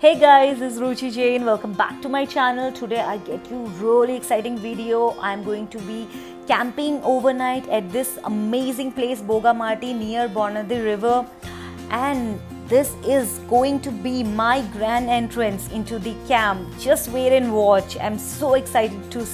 Hey guys, this is Ruchi Jain. Welcome back to my channel. Today I get you really exciting video. I'm going to be camping overnight at this amazing place Bogamati near Bonadi River, and this is going to be my grand entrance into the camp. Just wait and watch. I'm so excited to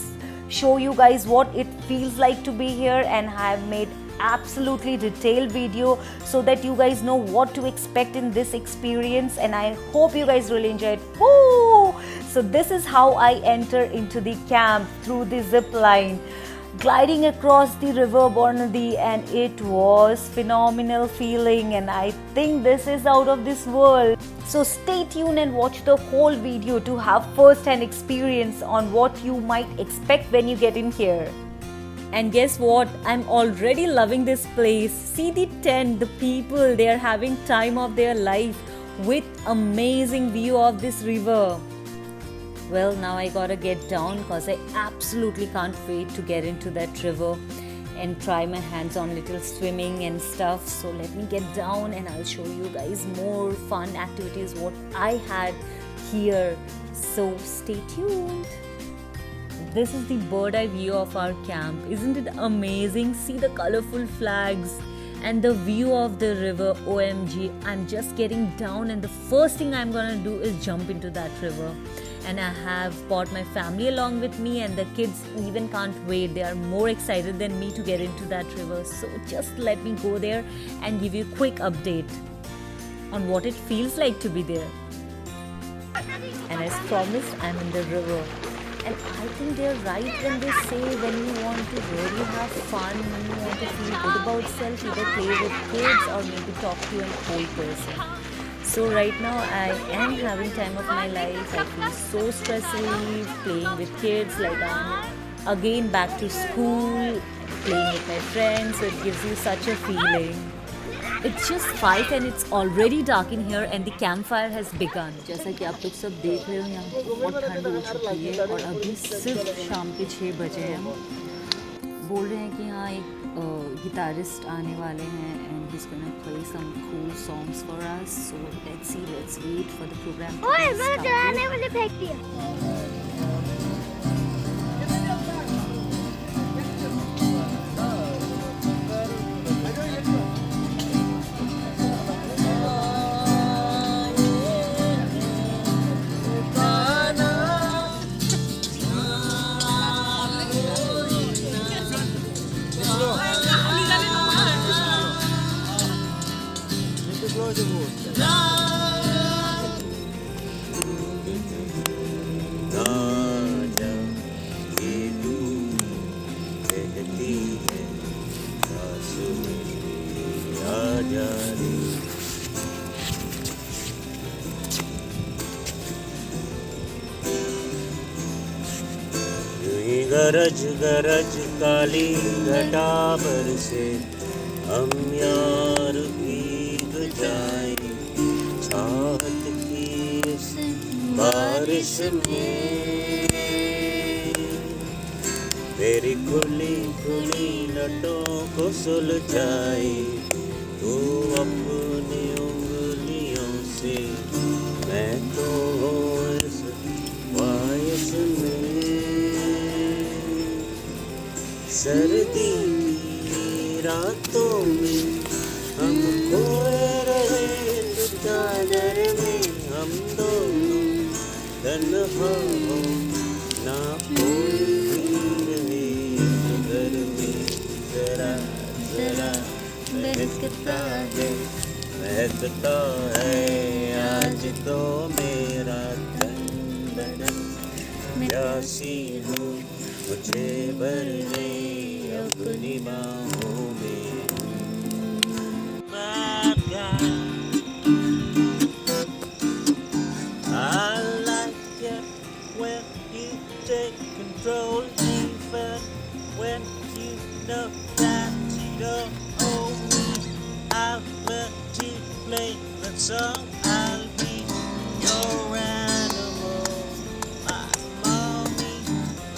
show you guys what it feels like to be here, and I've made absolutely detailed video so that you guys know what to expect in this experience, and I hope you guys really enjoy it. Woo! So this is how I enter into the camp, through the zip line, gliding across the river Bonadi, and it was phenomenal feeling, and I think this is out of this world. So stay tuned and watch the whole video to have first-hand experience on what you might expect when you get in here. And guess what? I'm already loving this place. See the tent, the people, they are having time of their life with amazing view of this river. Well, now I gotta get down because I absolutely can't wait to get into that river and try my hands on little swimming and stuff. So let me get down and I'll show you guys more fun activities what I had here. So stay tuned. This is the bird eye view of our camp. Isn't it amazing? See the colorful flags and the view of the river. OMG, I'm just getting down, and the first thing I'm gonna do is jump into that river. And I have brought my family along with me, and the kids even can't wait. They are more excited than me to get into that river. So just let me go there and give you a quick update on what it feels like to be there. And as promised, I'm in the river. And I think they're right when they say when you want to really have fun, when you want to feel good about self, either play with kids or maybe talk to an old person. So right now I am having time of my life. I feel so stress relieved playing with kids, like I'm again back to school, playing with my friends. So it gives you such a feeling. It's just 5 and it's already dark in here and the campfire has begun. जैसा कि आप लोग सब देख रहे हो, यहाँ पे बहुत ठंड हो चुकी है और अभी सिर्फ शाम के 6 बजे हैं. बोल रहे हैं कि यहाँ एक गिटारिस्ट आने वाले हैं and he's gonna play some cool songs for us. So let's wait for the program to get started. गरज गरज काली घटा बरसे, हम यार भीग जाए छात की इस बारिश में. तेरी खुली खुली लटों को सुलझाए तू अपनी उंगलियों से, मैं तो हूँ इस ख्वाहिश में. सर्दी की रातों में हम खोए रहे तो चादर में, हम दोनों तन्हा हो ना कोई रहे. घर में जरा जरा महकता है आज तो मेरा तन बदन. प्यासी हूँ मुझे भर ले अपनी बाहों में. I like it when you take control, even when you know that you don't owe me. I'll let you play that song. I'll be your animal. My mommy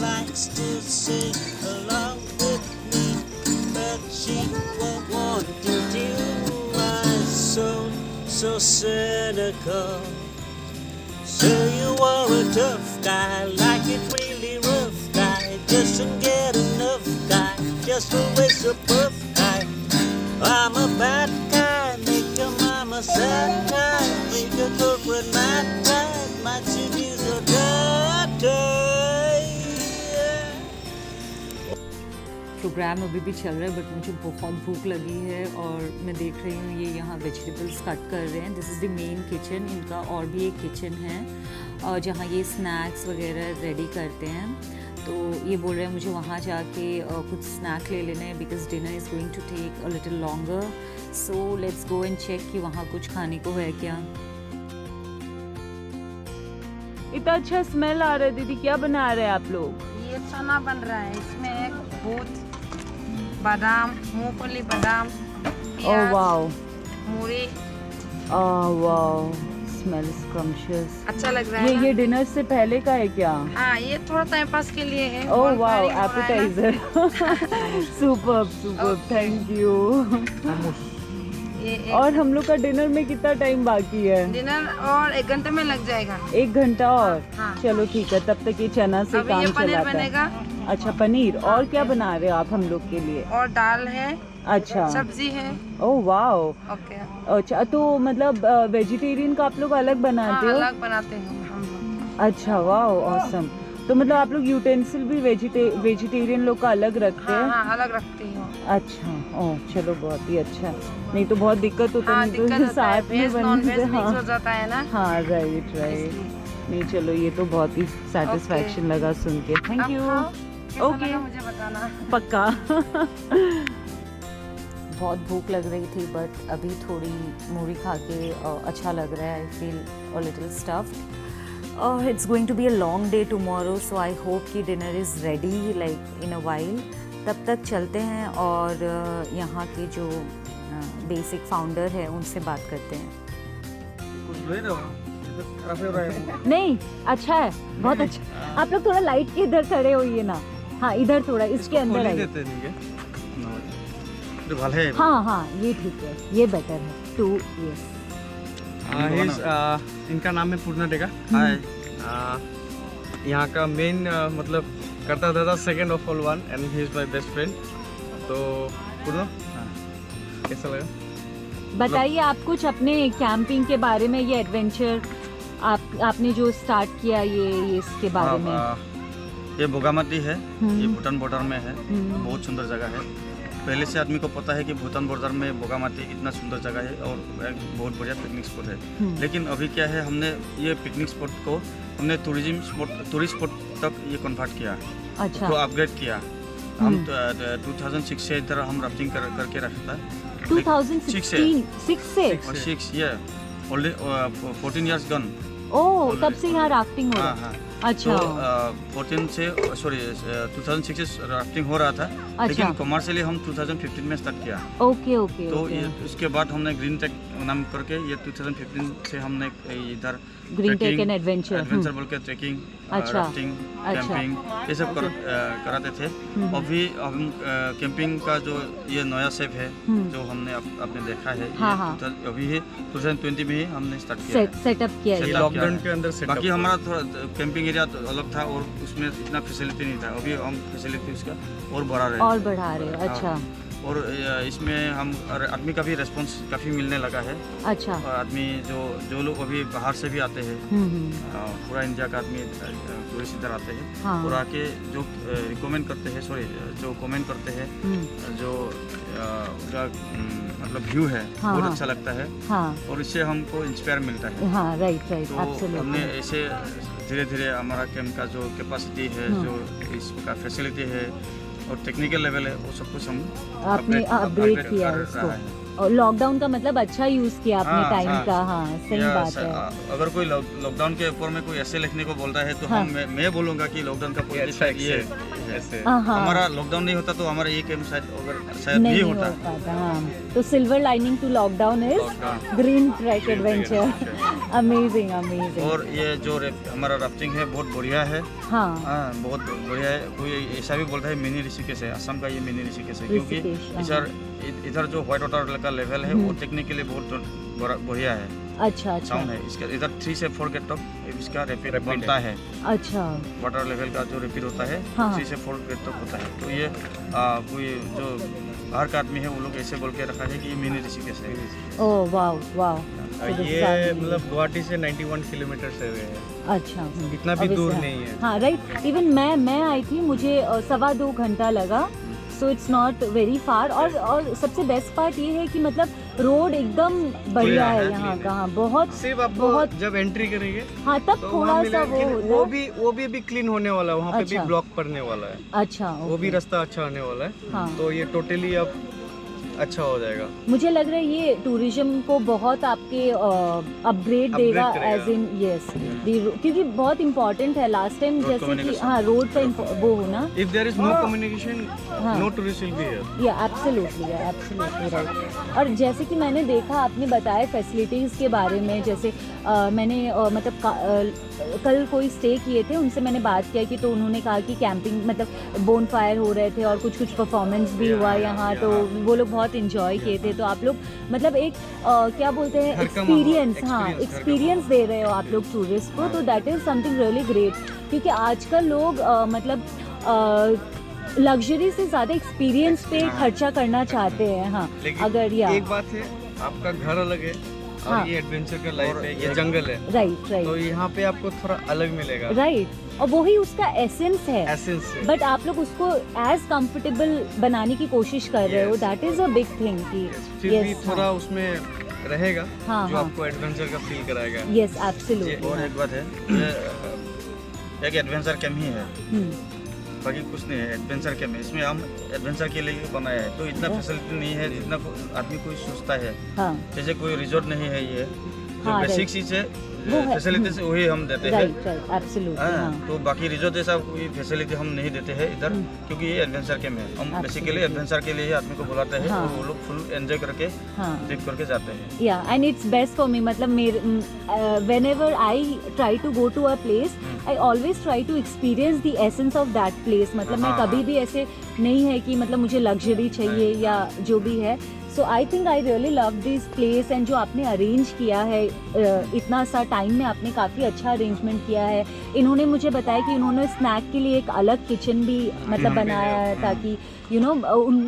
likes to sing along with me, but she won't want to do my soul so cynical. Say you are a tough guy, like it really rough guy. Just don't get enough guy, just always a buff guy. I'm a bad guy, make your mama sad guy. Make a corporate mad guy, my CD's a dirty. Programme अभी भी चल रहा है but मुझे बहुत भूख लगी है और मैं देख रही हूँ ये यहाँ वेजिटेबल्स कट कर रहे हैं. This is the main kitchen. इनका और भी एक किचन है और जहाँ ये स्नैक्स वगैरह रेडी करते हैं. तो ये बोल रहे हैं मुझे वहाँ जाके कुछ स्नैक ले लेना है because dinner is going to take a little longer. So let's go and check कि वहाँ कुछ खाने को है क्या. इतना अच्छा स्मेल आ रहा है दीदी. क्या बना रहे हैं आप लोग? ये चना बन रहा है. इसमें एक भूत बादाम, मूंगफली, बादाम, ओह प्याज, वाओ, मूरी. Oh wow, smell scrumptious. अच्छा लग रहा है ये डिनर से पहले का है क्या? हाँ, ये थोड़ा टाइम पास के लिए है. ओह बहुत वाओ, भारी हो रहा है ना. Appetiser. Superb superb, thank you. ये और हम लोग का डिनर में कितना टाइम बाकी है? डिनर और 1 घंटे में लग जाएगा. 1 घंटा और? हाँ. चलो ठीक है, तब तक ये चना से अभी काम ये पनीर चलाता है. बनेगा अच्छा पनीर. और क्या बना रहे हो आप हम लोग के लिए? और दाल है, अच्छा, सब्जी है. Oh wow. ओके. अच्छा तो मतलब वेजिटेरियन का आप लोग अलग हाँ, बनाते हो? अलग बनाते हैं हम लोग. अच्छा वाओ, ऑसम. तो मतलब आप लोग यूटेंसिल भी वेजिटेरियन लोग का अलग रखते हाँ हैं? हाँ, अलग रखती हूँ. अच्छा, ओह चलो बहुत ही अच्छा. नहीं तो बहुत दिक्कत होता हाँ, है दिक्कत होता है. साथ में वेज नॉन बनने वेज से. मिक्स हो हाँ जाता है ना. हाँ, राइट राइट. इसलिए. नहीं चलो, ये तो बहुत ही सेटिस्फैक्शन लगा सुन के. थैंक आप यू. खाओ, कैसा ओके. लगा मुझे बताना. पक्का. बहुत भूख लग रही थी बट अभी थोड़ी मूरी खा के अच्छा लग रहा है. I feel a little stuffed. It's going to be a long day tomorrow so I hope कि dinner is ready like in a while. तब तक चलते हैं और यहाँ के जो बेसिक फाउंडर है उनसे बात करते हैं. नहीं अच्छा है, बहुत अच्छा. आप लोग थोड़ा लाइट के इधर खड़े होइए ना. हाँ इधर थोड़ा इसके अंदर आइए. हाँ हाँ ये ठीक है, ये बेटर है. Two yes. इनका नाम है पूर्णा डेगा. हाय. यहाँ का मेन मतलब करता दादा second of all one and he is my best friend. तो पूर्णा कैसा लगा? बताइए आप कुछ अपने कैंपिंग के बारे में. ये एडवेंचर आपने जो स्टार्ट किया ये इसके बारे में. ये बोगामाटी है. हम्म. ये भूटान बॉर्डर में है. बहुत सुंदर जगह है. पहले से आदमी को पता है कि भूटान बॉर्डर में बोगामाटी इतना सुंदर जगह है और एक बहुत बढ़िया पिकनिक स्पॉट है. लेकिन अभी क्या है, हमने ये पिकनिक स्पॉट को हमने टूरिस्ट स्पॉट तक ये कन्वर्ट किया. अच्छा. तो अपग्रेड किया. हम 2006 से इधर हम राफ्टिंग करके रखा था. 2016 से? और 6 ईयर ऑलरेडी 14 इयर्स गन. ओह तब से यहाँ राफ्टिंग हो रहा हाँ है. हाँ. अच्छा. तो 14 से 2006 से राफ्टिंग हो रहा था. लेकिन कमर्शियली हम 2015 में स्टार्ट किया. Okay okay. तो उसके बाद हमने ग्रीन टेक नाम करके ये 2015 से हमने इधर ग्रीन टेक एंड एडवेंचर बोल के ट्रैकिंग, अच्छा. राफ्टिंग, कैंपिंग ये सब कराते थे. अभी हम कैंपिंग का जो ये नया सेप है जो हमने आपने देखा है. हाँ, हाँ. अभी ही 2020 में ही हमने स्टार्ट किया. सेटअप किया है. लॉकडाउन के अंदर सेटअप. बाकी हमारा थोड़ा कैंपिंग एरिया तो अलग था और उसमें इतना फैसिलिटी नहीं था. अभी हम फैसिलिटी उसका और बढ़ा रहे हैं. और बढ़ा रहे हैं. अच्छा. और इसमें हम आदमी का भी रिस्पांस काफ़ी मिलने लगा है. अच्छा. और आदमी जो लोग अभी बाहर से भी आते हैं, पूरा इंडिया का आदमी टूरिस्ट इधर आते हैं. हाँ. और आके जो रिकमेंड करते हैं, जो कमेंट करते हैं, जो मतलब व्यू है हाँ, बहुत अच्छा लगता है. हाँ. और इससे हमको इंस्पायर मिलता है. हाँ राइट राइट. तो हमने ऐसे धीरे धीरे हमारा कैंप का जो कैपेसिटी है, जो इसका फैसिलिटी है और टेक्निकल लेवल है, वो सब कुछ हम आपने अपग्रेड किया है इसको. और लॉकडाउन का मतलब अच्छा यूज किया आपने टाइम का. हाँ सही बात है. अगर कोई लॉकडाउन के ऊपर में कोई ऐसे लिखने को बोलता है तो मैं बोलूँगा कि लॉकडाउन का पॉजिटिव ये ऐसे. हमारा लॉकडाउन नहीं होता तो हमारा ये कैंप शायद नहीं होता. हाँ. तो silver lining to lockdown is green track adventure. Amazing amazing. और ये जो हमारा राफ्टिंग है बहुत बढ़िया है. हाँ बहुत बढ़िया है. कोई ऐसा भी बोलता है मिनी ऋषिकेश है. असम का ये मिनी ऋषिकेश है क्योंकि इधर जो व्हाइट वाटर का लेवल है वो टेक्निकली बहुत बढ़िया है. अच्छा अच्छा टाउन है। इसका इधर 3 से 4 गेट तक इसका रैपिड बनता है। अच्छा वाटर लेवल का जो रैपिड होता है हाँ। 3 से 4 गेट तक होता है। तो ये कोई जो बाहर का आदमी है वो लोग ऐसे बोल के रखा है कि ये मिनी ऋषिकेश है। Oh wow wow. ये मतलब गुवाहाटी से 91 किलोमीटर से हुए है। अच्छा इतना भी दूर Obviously, नहीं है। हाँ राइट। इवन मैं आई थी, मुझे 2.25 घंटा लगा। So it's not very far. और सबसे बेस्ट पार्ट ये है कि मतलब रोड एकदम बढ़िया है यहाँ का। हाँ बहुत सिर्फ आपको बहुत जब एंट्री करेंगे हाँ तब तो थोड़ा वहाँ सा मिलेगा वो कि होता है। वो भी अभी क्लीन होने वाला है। वहाँ पे भी अच्छा। ब्लॉक पड़ने वाला है। अच्छा वो भी okay. रास्ता अच्छा होने वाला है। हाँ। तो ये टोटली अब अच्छा हो जाएगा। मुझे लग रहा है ये टूरिज्म को बहुत आपके अपग्रेड देगा करेगा। एज इन यस, क्योंकि बहुत इम्पोर्टेंट है। लास्ट टाइम Road जैसे कि communication. हाँ रोड का वो होना। If there is no communication हाँ। No tourist will be here. Yeah absolutely right. और जैसे कि मैंने देखा, आपने बताया फैसिलिटीज़ के बारे में। जैसे मैंने मतलब कल कोई स्टे किए थे, उनसे मैंने बात किया कि तो उन्होंने कहा कि कैंपिंग मतलब बोन फायर हो रहे थे और कुछ परफॉर्मेंस भी हुआ यहाँ। तो वो लोग बहुत इंजॉय किए थे। तो आप लोग मतलब एक क्या बोलते हैं घर का माहौल, एक्सपीरियंस, हाँ experience, घर का एक्सपीरियंस दे रहे हो आप लोग टूरिस्ट को। तो that is something really great, क्योंकि आजकल लोग मतलब लग्जरी से ज़्यादा एक्सपीरियंस पे खर्चा करना चाहते हैं। हाँ लेकिन अगर या एक बात है, आपका घर अलग है और हाँ। ये एडवेंचर का लाइफ है, ये जंगल है। राइट तो यहाँ पे आपको थोड़ा अलग मिलेगा। राइट। और वही उसका एसेंस है। एसेंस से। बट आप लोग उसको एज कंफर्टेबल बनाने की कोशिश कर रहे हो। Yes. That is a big thing कि फिर भी yes, थोड़ा उसमें रहेगा हाँ, जो हाँ। आपको एडवेंचर का फील कराएगा। Yes absolutely. और एक बात है, ये एक एडवेंचर कैम्प ही है, बाकी कुछ नहीं है। एडवेंचर कैम्प है, इसमें हम एडवेंचर के लिए बनाया है। तो इतना फैसिलिटी नहीं है जितना आदमी कोई सोचता है। हाँ जैसे कोई रिजॉर्ट नहीं है, ये जो हाँ, बेसिक right. चीज़ है वो है। फैसिलिटीज वही हम देते हैं। Right right absolutely. हाँ, हाँ तो बाकी रिजॉर्ट जैसा कोई फैसिलिटी हम नहीं देते हैं इधर, क्योंकि ये एडवेंचर कैम्प है। हम बेसिकली एडवेंचर के लिए ही आदमी को बुलाते हैं हाँ। और वो लोग फुल एंजॉय करके हाँ ट्रिप करके जाते हैं। या and it's best for me. मतलब मेरे whenever I try to go to a place, I always try to experience the essence of that place. मतलब मैं हाँ, कभी भी ऐसे नहीं है कि मतलब मुझे लग्जरी चाहिए या जो भी है। So I think I really love this place. And जो आपने अरेंज किया है इतना सा टाइम में, आपने काफ़ी अच्छा अरेंजमेंट किया है। इन्होंने मुझे बताया कि इन्होंने स्नैक के लिए एक अलग किचन भी मतलब बनाया है, ताकि यू नो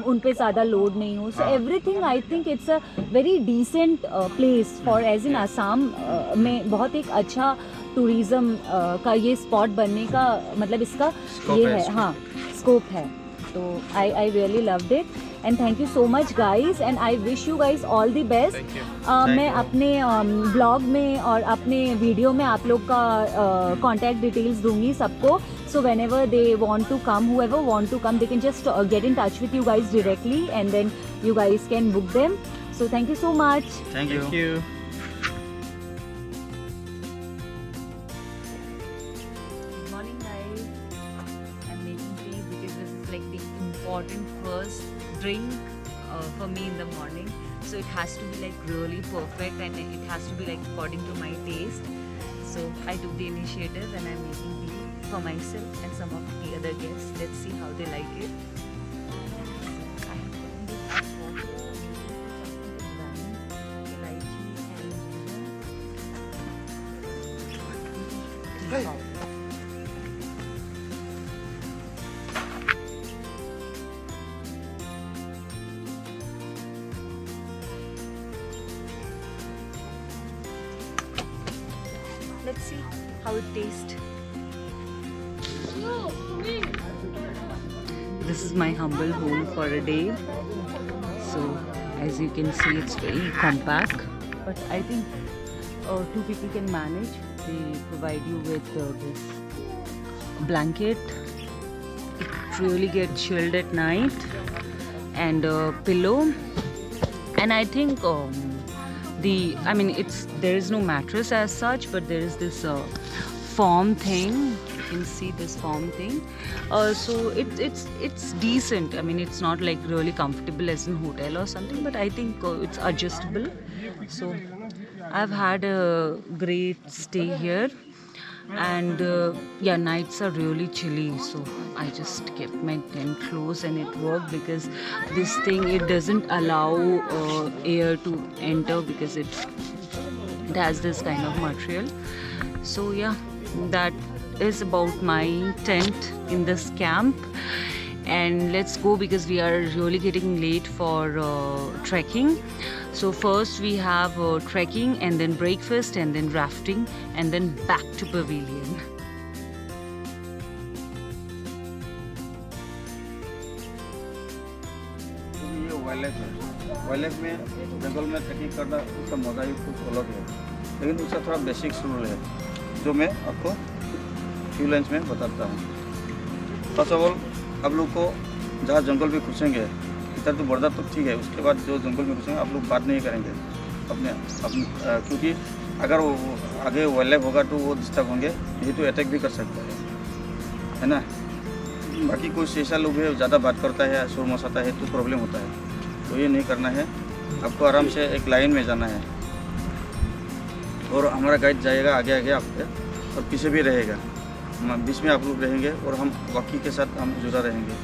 उन पे ज़्यादा लोड नहीं हो। So everything I think it's a very decent place for age in Assam में बहुत एक अच्छा टूरिज़्म का ये स्पॉट बनने का मतलब इसका Scope ये है है। इसमें। हाँ स्कोप है। तो I really loved it and thank you so much guys and I wish you guys all the best. Thank you. मैं अपने ब्लॉग में और अपने वीडियो में आप लोग का कॉन्टैक्ट डिटेल्स दूंगी सबको। So whenever they want to come, whoever want to come, they can just get in touch with you guys directly and then you guys can book them. So thank you so much. Thank you. Thank you. Good morning guys. I'm making tea because this is like the important first drink for me in the morning. So it has to be like really perfect and it has to be like according to my taste. So I took the initiative and I'm making tea for myself and some of the other guests. Let's see how they like it. I have put in this hot water, elaichi and ginger. Let's see how it tastes. This is my humble home for a day. So as you can see, it's very compact. But I think two people can manage. They provide you with this blanket. It really gets chilled at night, and a pillow. And I think there is no mattress as such, but there is this foam thing. You can see this foam thing. So it's decent. I mean, it's not like really comfortable as in hotel or something, but I think it's adjustable. So I've had a great stay here. And nights are really chilly, so I just kept my tent closed and it worked because this thing, it doesn't allow air to enter because it It has this kind of material. So yeah, that is about my tent in this camp. And let's go because we are really getting late for trekking. So first we have trekking, and then breakfast, and then rafting, and then back to pavilion. ये wild है। Wild में जंगल में trekking करना उसका मज़ा ही कुछ अलग है, लेकिन उसका थोड़ा बेसिक रूल है जो मैं आपको फ्यू लाइन्स में बताता हूँ। फर्स्ट ऑफ ऑल आप लोग को जहाँ जंगल में घुसेंगे, इधर तो बॉर्डर तो ठीक है, उसके बाद जो जंगल में घुसेंगे आप लोग बात नहीं करेंगे अपने क्योंकि अगर वो आगे वाइल्ड लाइफ होगा तो वो डिस्टर्ब होंगे, ये तो अटैक भी कर सकता है ना। बाकी कोई ऐसा लोग है ज़्यादा बात करता है, शोर मचाता है तो प्रॉब्लम होता है, तो ये नहीं करना है। आपको आराम से एक लाइन में जाना है और हमारा गाइड जाएगा आगे आगे आपके और पीछे भी रहेगा, बीच में आप लोग रहेंगे और हम बाकी के साथ हम जुड़ा रहेंगे।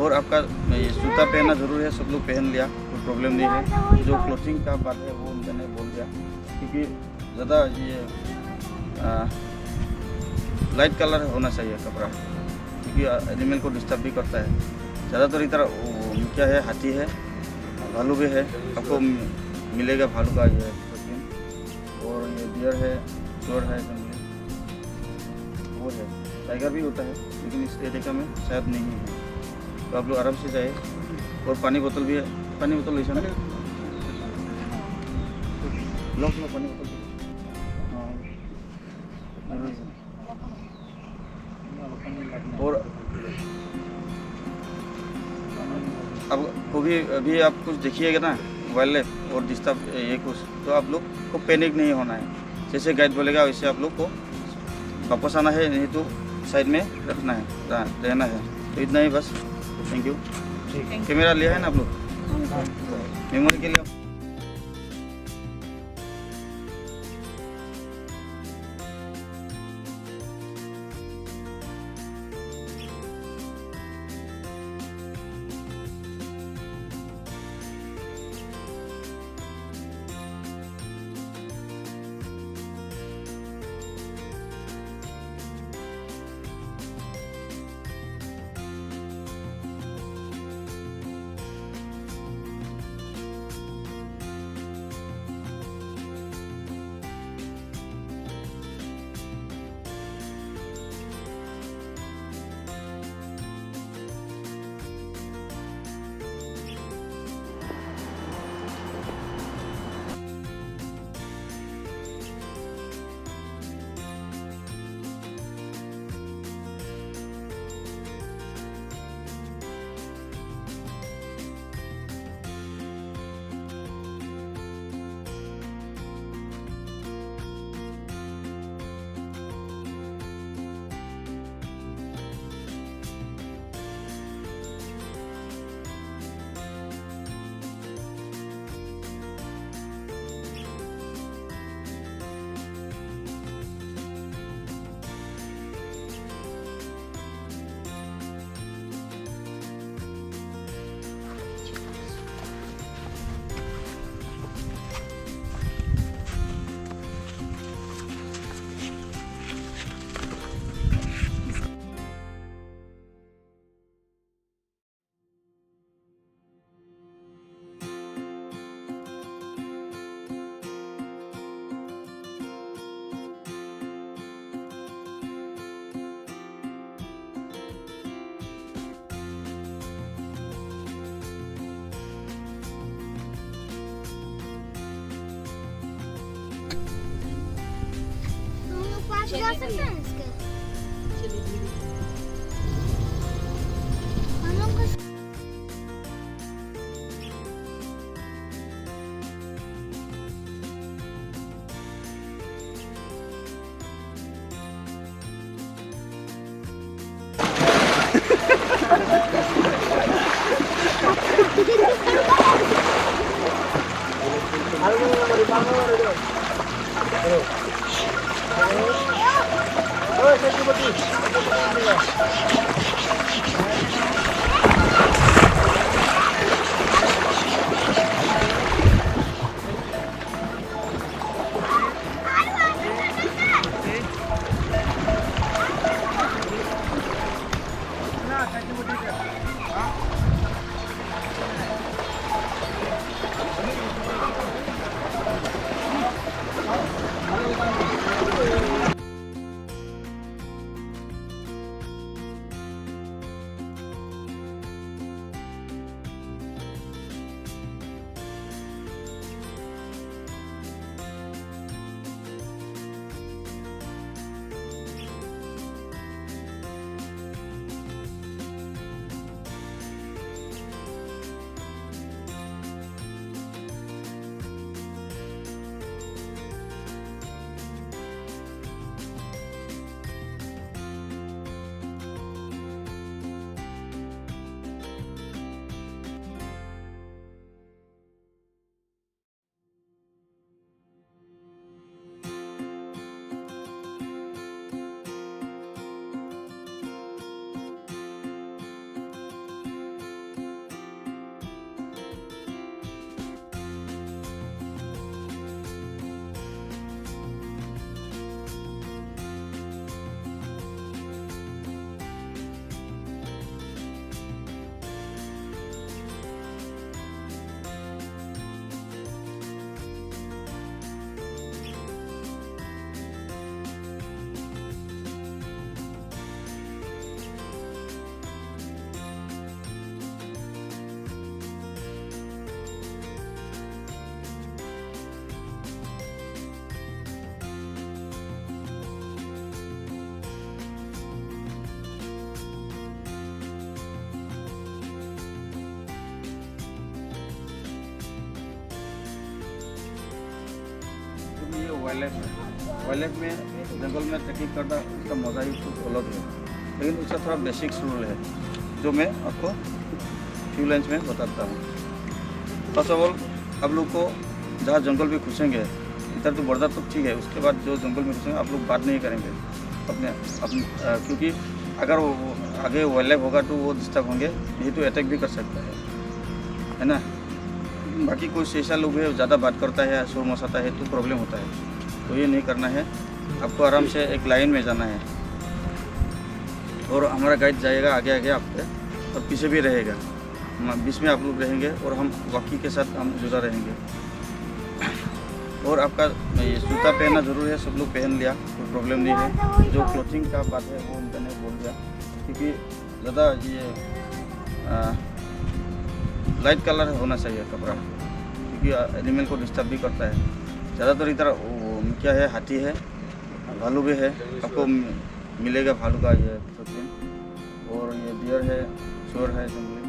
और आपका ये जूता पहनना ज़रूर है, सब लोग पहन लिया, कोई प्रॉब्लम नहीं है। जो क्लोथिंग का बात है वो मैंने बोल दिया, क्योंकि ज़्यादा ये लाइट कलर होना चाहिए कपड़ा, क्योंकि एनिमल को डिस्टर्ब भी करता है। ज़्यादातर इधर क्या है, हाथी है, भालू भी है, आपको मिलेगा भालू का ये प्रोटीन, और ये डियर है, चोर है, जंगली वो है, टाइगर भी होता है, लेकिन इस एरिया में शायद नहीं है। तो आप लोग आराम से जाए। और पानी बोतल भी है, पानी बोतल ऐसा ना लॉक में पानी बोतल और अब कभी अभी आप कुछ देखिएगा ना वाइल्ड लाइफ और डिस्टर्ब ये कुछ, तो आप लोग को पैनिक नहीं होना है। जैसे गाइड बोलेगा वैसे आप लोग को वापस आना है, नहीं तो साइड में रखना है, रहना है। तो इतना ही बस। Thank you. कैमरा लिया है ना आप लोग मेमोरी के लिए? जा सकते हैं इसके हम लोग को वाइल्ड लाइफ में जंगल में ट्रैकिंग करना उसका मज़ा ही कुछ अलग है, लेकिन उसका थोड़ा बेसिक्स रूल है जो मैं आपको फ्यू लाइन्स में बताता हूँ। फर्स्ट ऑफ ऑल आप लोग को जहाँ जंगल में घुसेंगे, इधर तो बॉर्डर तो ठीक है, उसके बाद जो जंगल में घुसेंगे आप लोग बात नहीं करेंगे अपने क्योंकि अगर वो आगे वाइल्ड लाइफ होगा तो वो डिस्टर्ब होंगे, नहीं तो अटैक भी कर सकता है ना। बाकी कोई ऐसा लोग है ज़्यादा बात करता है, शोर मचाता है तो प्रॉब्लम होता है, तो ये नहीं करना है। आपको आराम से एक लाइन में जाना है और हमारा गाइड जाएगा आगे आगे आपके और पीछे भी रहेगा, बीच में आप लोग रहेंगे और हम वाकी के साथ हम जुड़ा रहेंगे। और आपका ये जूता पहनना ज़रूरी है, सब लोग पहन लिया, कोई प्रॉब्लम नहीं है। जो क्लोथिंग का बात है वो मैंने बोल दिया, क्योंकि ज़्यादा ये लाइट कलर होना चाहिए कपड़ा, क्योंकि एनिमल को डिस्टर्ब भी करता है। ज़्यादातर इधर क्या है, हाथी है, भालू भी है, आपको मिलेगा भालू का ये प्रोटीन, और ये डियर है, शोर है, जंगली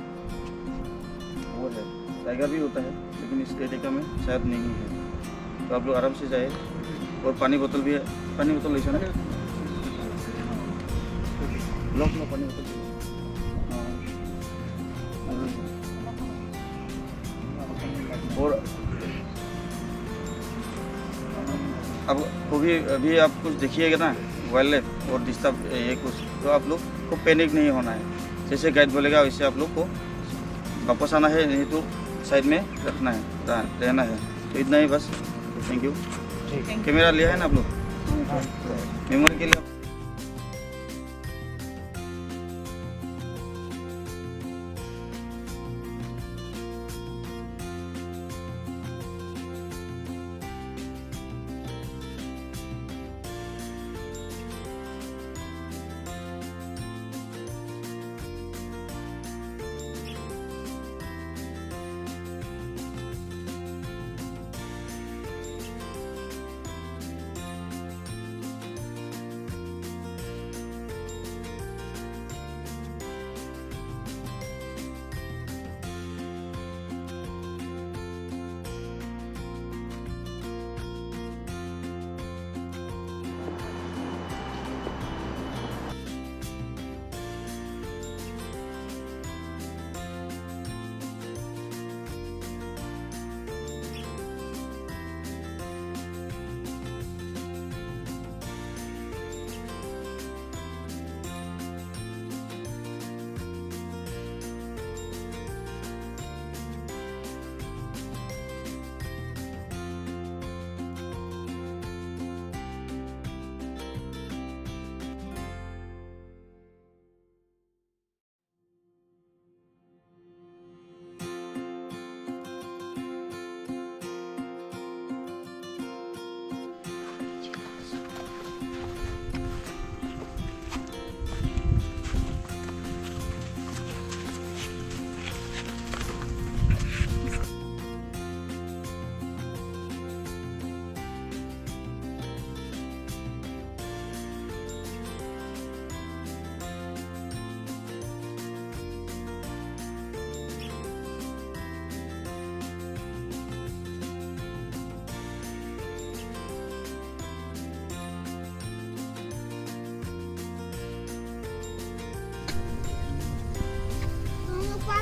वो है, टाइगर भी होता है, लेकिन इस एरिया में शायद नहीं है। तो आप लोग आराम से जाए। और पानी बोतल भी है, पानी बोतल ऐसा ना लॉक में पानी बोतल। और अब अभी आप कुछ देखिएगा ना वाइल्ड लाइफ और डिस्टर्ब ये कुछ, तो आप लोग को पैनिक नहीं होना है। जैसे गाइड बोलेगा वैसे आप लोग को वापस आना है, नहीं तो साइड में रखना है, रहना है। तो इतना ही बस। Thank you. कैमरा लिया है ना आप लोग, मेमोरी के लिए।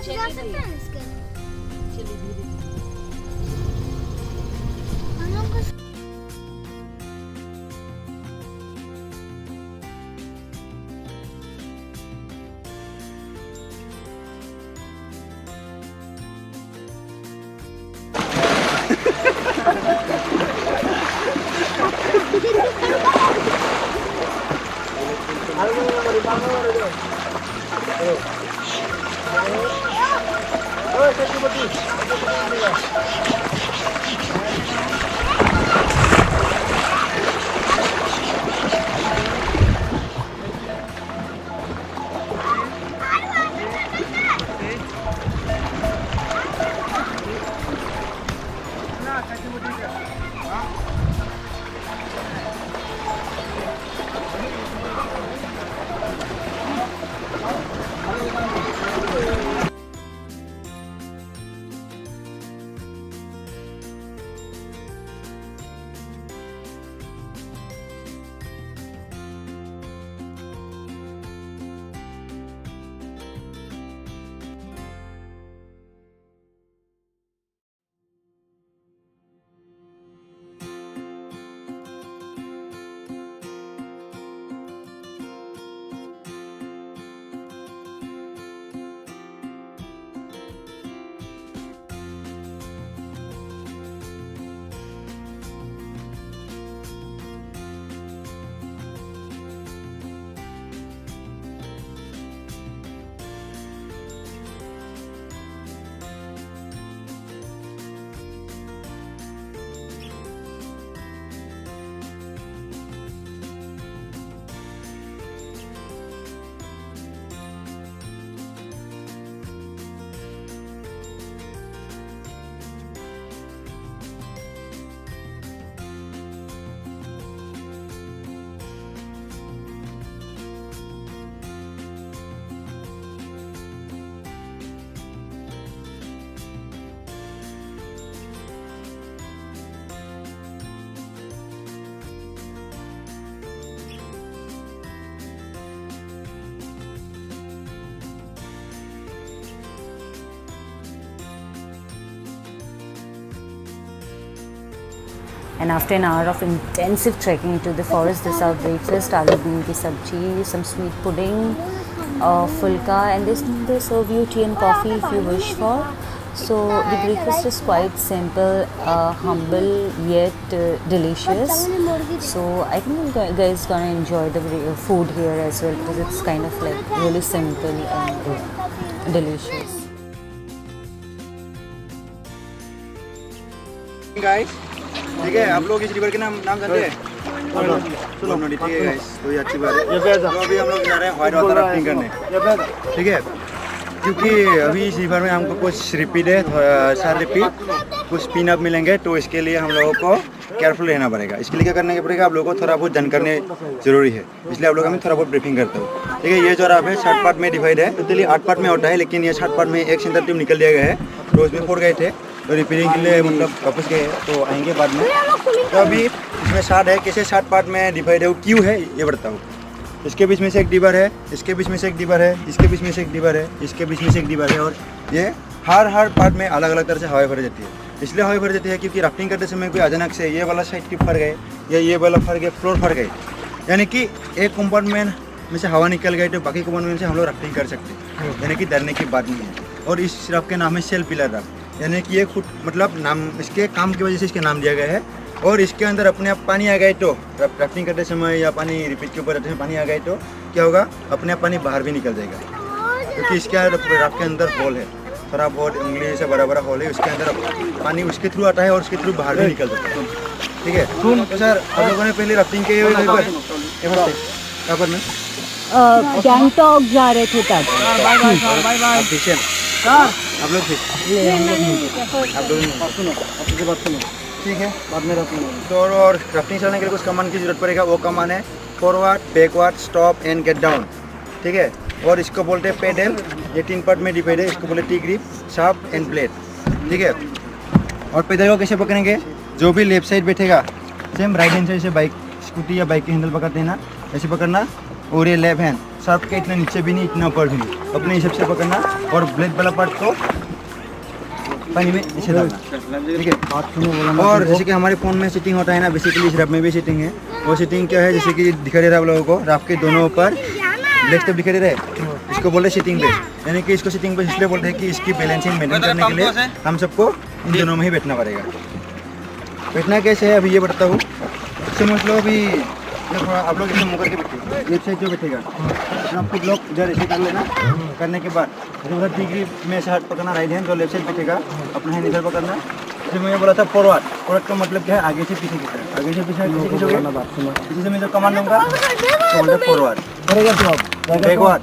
जा सकते हैं इसके। चलिए धीरे हम लोग को And after an hour of intensive trekking into the forest, this is our breakfast: aloo bean ki sabji, some sweet pudding, fulka, and they serve you tea and coffee if you wish for. So the breakfast is quite simple, humble yet delicious. So I think you guys gonna enjoy the food here as well, because it's kind of like really simple and delicious. Guys, ठीक है, आप लोग इस river के नाम जानते हैं? सुनो नदी, ठीक है गाइस, तो ये अच्छी बात है। तो अभी हम लोग जा रहे हैं व्हाइट वाटर राफ्टिंग करने, ठीक है? क्योंकि अभी इस रिवर में हमको कुछ रिपीट है, सारे रिपीट कुछ स्पिन अप मिलेंगे, तो इसके लिए हम लोगों को केयरफुल रहना पड़ेगा। इसके लिए क्या करने पड़ेगा, आप लोगों को थोड़ा बहुत जानकारी जरूरी है, इसलिए आप लोग हमें थोड़ा बहुत ब्रीफिंग करता हूँ, ठीक है? ये जो राफ्ट है 7 पार्ट में डिवाइड है, टोटली 8 पार्ट में होता है, लेकिन ये 7 पार्ट में एक सेंटर टीम निकल दिया गया है, तो उसमें 4 गए थे, तो रिपेयरिंग के लिए मतलब वापस गए, तो आएंगे बाद में। तो अभी इसमें 7 है, कैसे 7 पार्ट में डिवाइड है, वो क्यों है ये बताता हूँ। इसके बीच में से एक डिबर है, इसके बीच में से एक डिबर है, इसके बीच में से एक डिबर है, इसके बीच में से एक डिबर है, और ये हर पार्ट में अलग अलग तरह से हवा भर जाती है। इसलिए हवा भर जाती है क्योंकि राफ्टिंग करते समय कोई अचानक से ये वाला साइड टिप फर गए या ये वाला फर गए, फ्लोर फर गए, यानी कि एक कंपार्टमेंट में से हवा निकल गई तो बाकी कंपार्टमेंट से हम लोग राफ्टिंग कर सकते हैं, यानी कि डरने की बात नहीं है। और इस राफ्ट के नाम है सेल पिलर राफ्ट, यानी कि ये फुट मतलब नाम इसके काम की वजह से इसके नाम दिया गया है। और इसके अंदर अपने आप पानी आ गए तो राफ्टिंग करते समय या पानी रिपीट के ऊपर रहते समय पानी आ गए तो क्या होगा, अपने आप पानी बाहर भी निकल जाएगा, क्योंकि इसके राफ्ट के अंदर होल है, थोड़ा बहुत उंगली से बड़ा बड़ा होल है, उसके अंदर पानी उसके थ्रू आता है और उसके थ्रू बाहर भी निकल जाता है, ठीक है? तो सर आप लोगों ने पहले राफ्टिंग के कहाँ पर में गैंगटॉक जा रहे थे तब। आप लोग ठीक है, बाद में तो और राफ्टिंग चलाने के लिए कुछ कमान की जरूरत पड़ेगा, वो कमान है forward, backward, stop and get down, ठीक है? और इसको बोलते हैं पेडल, ये 3 पार्ट में डिवाइड है, इसको बोलते T grip, sharp and blade, ठीक है? और पेडल को कैसे पकड़ेंगे, जो भी लेफ्ट साइड बैठेगा सेम राइट हैंड साइड से बाइक स्कूटी या बाइक के हैंडल पकड़ते हैं ना, ऐसे पकड़ना, और ये लेफ्ट हैंड शार्प के इतना नीचे भी नहीं इतना ऊपर भी नहीं, अपने हिसाब से पकड़ना, और ब्लेड वाला पार्ट को पानी में इसे डालना, ठीक है? और जैसे कि हमारे फ़ोन में सेटिंग होता है ना, बेसिकली इस राफ्ट में भी सेटिंग है। वो सेटिंग क्या है, जैसे कि दिखा दे रहा है आप लोगों को, राफ्ट के दोनों ऊपर ब्लेड स्टेप दिखा दे रहा है, इसको बोलते हैं सेटिंग बेस, यानी कि इसको सेटिंग बेस इसलिए बोलते हैं कि इसकी बैलेंसिंग मेंटेन करने के लिए हम सबको इन दोनों में ही बैठना पड़ेगा। बैठना कैसे है अभी ये बताता हूँ। समझ लो अभी थोड़ा आप लोग इसे मुँह करके बैठिए, लेफ्ट साइड जो बैठेगा आपको ब्लॉक इधर ऐसे कर लेना, करने के बाद उधर डिग्री में से हाथ पकड़ना, राइट हैंड जो लेफ्ट साइड बैठेगा अपना हैंड इधर पकड़ना। जैसे मैंने बोला था फॉरवर्ड का मतलब क्या है, आगे से पीछे की तरफ, आगे से पीछे पीछे से मैं जो कमांड दूंगा तो बोलते फॉरवर्ड, बैकवर्ड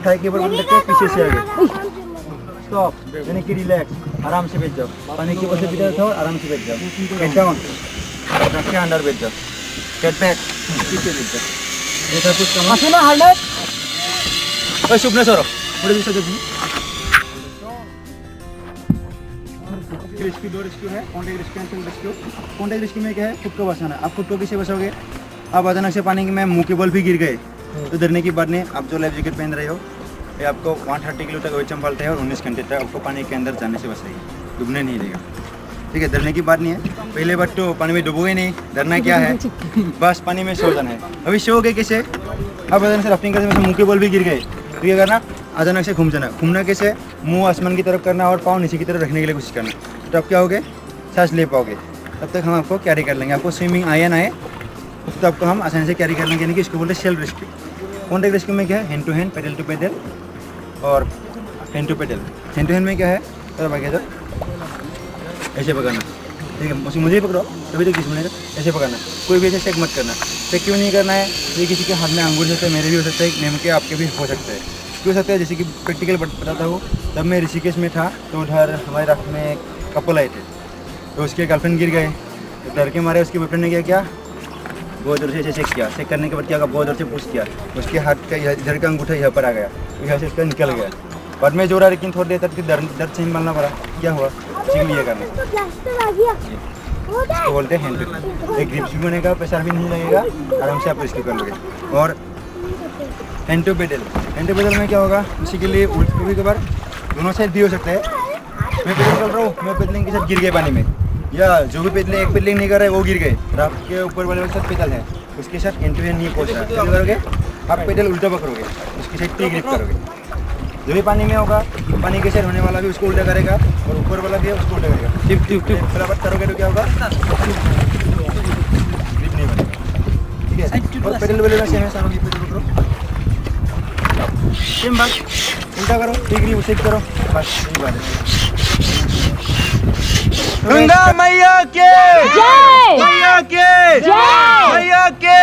थाई के ऊपर बोलते पीछे से आगे, स्टॉप यानी कि रिलैक्स, आराम से बैठ जाओ, पानी के ऊपर से पीछे जाओ, आराम से बैठ जाओ, गेट डाउन रख के अंदर बैठ जाओ, गेट बैक पीछे बैठ जाओ, ऐसा कुछ कमांड शुभ न सर थोड़े भी सके रेस्क्यू, 2 रेस्क्यू है, contact rescue and rescue. Contact rescue में क्या है, खुद को बचाना। आप खुद को कैसे बचाओगे, आप अचानक से पानी में मुंह के बल भी गिर गए तो डरने की बात नहीं, आप जो लाइफ जैकेट पहन रहे हो ये आपको 130 किलो तक वेट संभालता है और 19 घंटे तक आपको पानी के अंदर जाने से बचाएगी, डूबने नहीं देगा, ठीक है? डरने की बात नहीं है, पहले बार तो पानी में डूबोगे नहीं, डरना क्या है, बस पानी में सो जाना है। अभी सो गए कैसे, आप अचानक से राफ्टिंग करते मुंह के बल भी गिर गए तो क्या करना, अचानक से घूम जाना। घूमना कैसे, मुंह आसमान की तरफ करना और पाँव नीचे की तरफ रखने के लिए कोशिश करना, तो आप क्या होगे, सांस ले पाओगे। तब तक हम आपको कैरी कर लेंगे, आपको स्विमिंग आया ना है तो आपको हम आसानी से कैरी कर लेंगे, यानी कि इसको बोलते हैं सेल्फ रेस्क्यू। कॉन्टेक्ट रेस्क्यू में क्या है, hand to hand, paddle to paddle और hand to pedal. Hand to hand में क्या है, तो भाई तो ऐसे पकड़ना, ठीक है? मुझे ही पकड़ो तभी तो किसी मिलेगा, ऐसे पकड़ना, कोई भी ऐसे चेक मत करना। चेक क्यों नहीं करना है, ये किसी के हाथ में अंगूर सकता है, मेरे भी हो सकता है, नेम के आपके भी हो सकता है, क्यों सकता है? जैसे कि प्रैक्टिकल बताता हूँ, तब मैं ऋषिकेश में था तो उधर हमारे राफ्ट में एक कपल आए थे, तो उसके गर्लफ्रेंड गिर गए, तो डर के मारे उसके बॉयफ्रेंड ने क्या बहुत जोर से ऐसे चेक किया, चेक करने के बाद क्या बहुत जोर से पुश किया, उसके हाथ का इधर का अंगूठा यहाँ पर आ गया, तो यहाँ से इसका निकल गया, बाद में जोर आ, लेकिन थोड़ी देर तक दर्द से संभालना पड़ा। क्या हुआ, चिंग ये करना, इसको बोलते हैं हैंड टू। एक ग्रिप्स भी बनेगा, प्रेशर भी नहीं लगेगा, आराम से आप रेस्क्यू कर लोगे। और hand to pedal, hand to pedal में क्या होगा, बेसिकली कभी कभार दोनों साइड भी हो सकता है। मैं पेडल कर रहा हूँ, मैं पेडलिंग के साथ गिर गया पानी में, या जो भी पेडलिंग एक पेडलिंग नहीं कर रहे वो गिर गए और आपके ऊपर वाले के साथ पेडल है उसके साथ एंड टू एंड नहीं पहुंच रहा है, क्या करोगे आप पेडल उल्टा पकड़ोगे उसकी साइड टी ग्रिप करोगे। जो भी पानी में होगा पानी के साइड होने वाला भी उसको उल्टा करेगा और ऊपर वाला भी है उसको उल्टा करेगा। टिप बराबर करोगे तो क्या होगा ग्रिप नहीं बनेगा। ठीक है और पेडल वाले में सेम है, सामने पेडल पकड़ो सेम बात उल्टा करो टी ग्रिप सेट करो बस यही बात है। गंगा मैया के जय मैया के जय मैया के